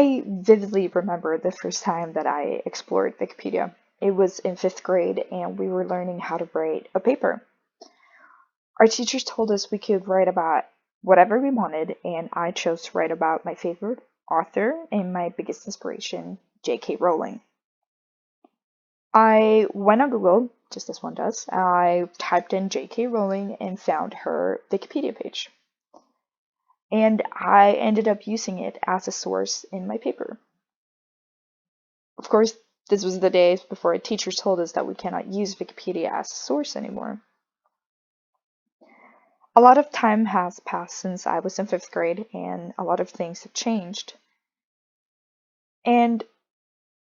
I vividly remember the first time that I explored Wikipedia. It was in fifth grade, and we were learning how to write a paper. Our teachers told us we could write about whatever we wanted, and I chose to write about my favorite author and my biggest inspiration, J.K. Rowling. I went on Google, just as one does. I typed in J.K. Rowling and found her Wikipedia page. And I ended up using it as a source in my paper. Of course, this was the days before teachers told us that we cannot use Wikipedia as a source anymore. A lot of time has passed since I was in fifth grade, and a lot of things have changed. And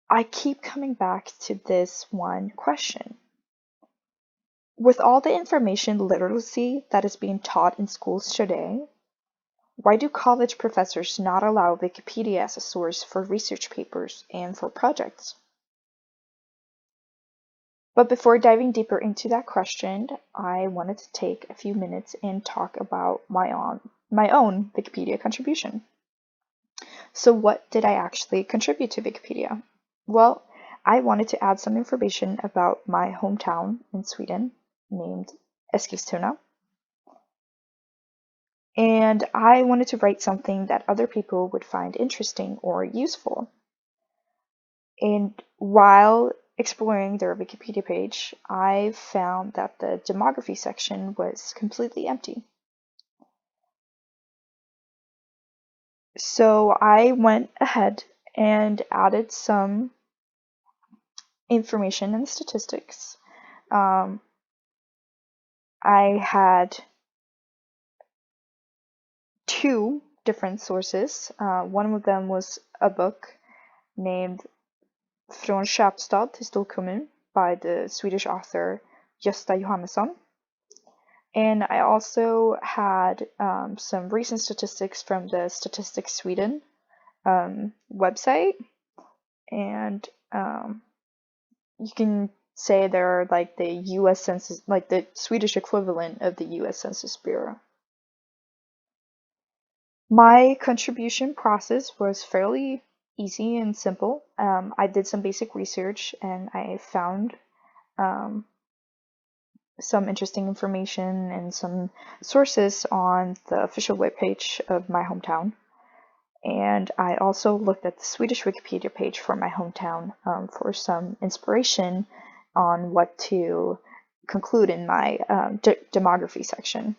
I keep coming back to this one question. With all the information literacy that is being taught in schools today, why do college professors not allow Wikipedia as a source for research papers and for projects? But before diving deeper into that question, I wanted to take a few minutes and talk about my own Wikipedia contribution. So what did I actually contribute to Wikipedia? Well, I wanted to add some information about my hometown in Sweden named Eskilstuna. And I wanted to write something that other people would find interesting or useful. And while exploring their Wikipedia page, I found that the demography section was completely empty. So I went ahead and added some information and statistics. I had two different sources. One of them was a book named Från Köpstad till Storkommun by the Swedish author Gösta Johannesson. And I also had some recent statistics from the Statistics Sweden website. And you can say they're like the US Census, like the Swedish equivalent of the US Census Bureau. My contribution process was fairly easy and simple. I did some basic research and I found some interesting information and some sources on the official webpage of my hometown. And I also looked at the Swedish Wikipedia page for my hometown for some inspiration on what to conclude in my demography section.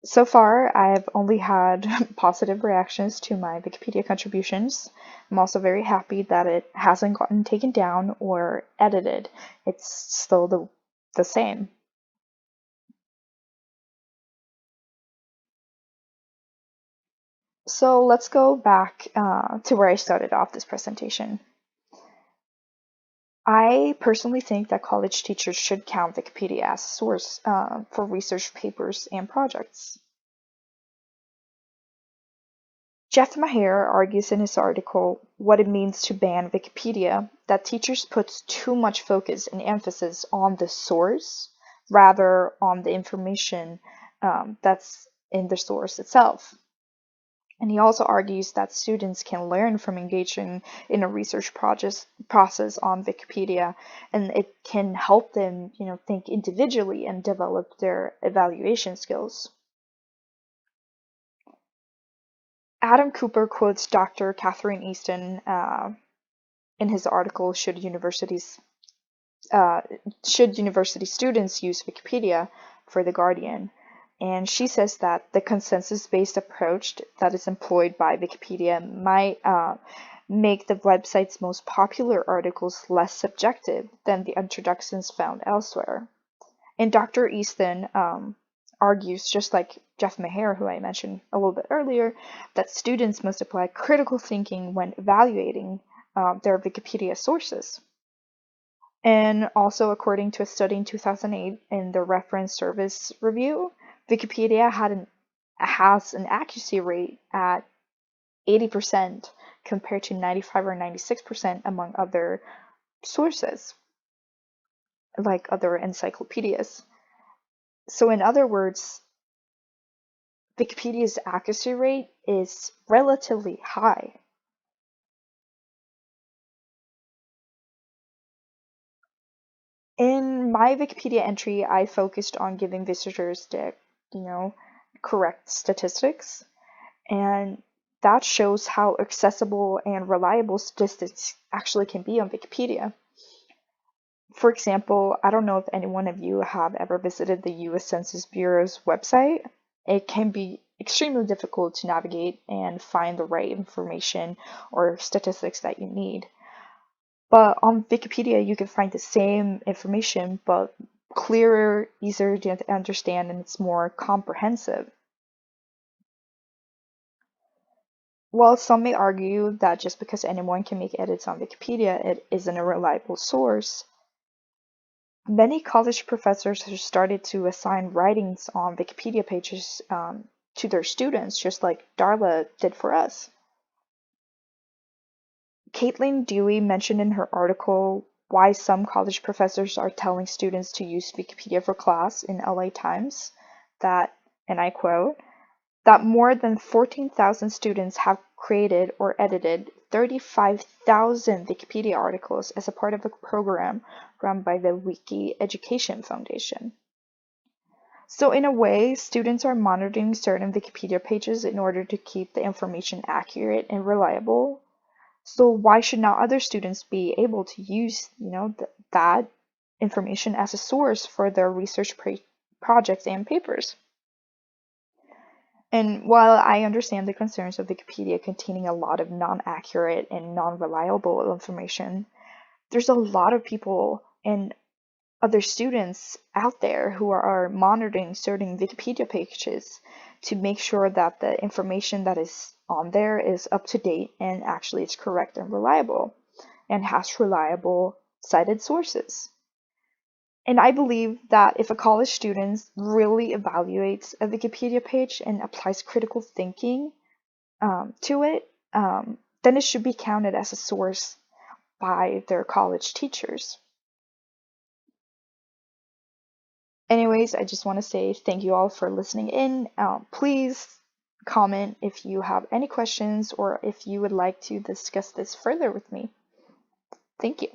So far, I've only had positive reactions to my Wikipedia contributions. I'm also very happy that it hasn't gotten taken down or edited. It's still the same. So let's go back to where I started off this presentation. I personally think that college teachers should count Wikipedia as a source for research papers and projects. Jeff Maher argues in his article, What It Means to Ban Wikipedia, that teachers put too much focus and emphasis on the source rather on the information that's in the source itself. And he also argues that students can learn from engaging in a research process on Wikipedia, and it can help them, think individually and develop their evaluation skills. Adam Cooper quotes Dr. Catherine Easton in his article, Should University Students Use Wikipedia?" for The Guardian. And she says that the consensus-based approach that is employed by Wikipedia might make the website's most popular articles less subjective than the introductions found elsewhere. And Dr. Easton argues, just like Jeff Maher, who I mentioned a little bit earlier, that students must apply critical thinking when evaluating their Wikipedia sources. And also, according to a study in 2008 in the Reference Service Review, Wikipedia has an accuracy rate at 80% compared to 95 or 96% among other sources, like other encyclopedias. So in other words, Wikipedia's accuracy rate is relatively high. In my Wikipedia entry, I focused on giving visitors the, you know, correct statistics, and that shows how accessible and reliable statistics actually can be on Wikipedia. For example, I don't know if any one of you have ever visited the US Census Bureau's website. It can be extremely difficult to navigate and find the right information or statistics that you need. But on Wikipedia, you can find the same information, but clearer, easier to understand, and it's more comprehensive. While some may argue that just because anyone can make edits on Wikipedia, it isn't a reliable source, many college professors have started to assign writings on Wikipedia pages to their students, just like Darla did for us. Caitlin Dewey mentioned in her article why some college professors are telling students to use Wikipedia for class in LA Times that, and I quote, that more than 14,000 students have created or edited 35,000 Wikipedia articles as a part of a program run by the Wiki Education Foundation. So in a way, students are monitoring certain Wikipedia pages in order to keep the information accurate and reliable. So why should not other students be able to use, that information as a source for their research projects and papers? And while I understand the concerns of Wikipedia containing a lot of non-accurate and non-reliable information, there's a lot of people and other students out there who are monitoring certain Wikipedia pages to make sure that the information that is on there is up to date and actually is correct and reliable and has reliable cited sources. And I believe that if a college student really evaluates a Wikipedia page and applies critical thinking to it, then it should be counted as a source by their college teachers. Anyways, I just want to say thank you all for listening in. Please comment if you have any questions or if you would like to discuss this further with me. Thank you.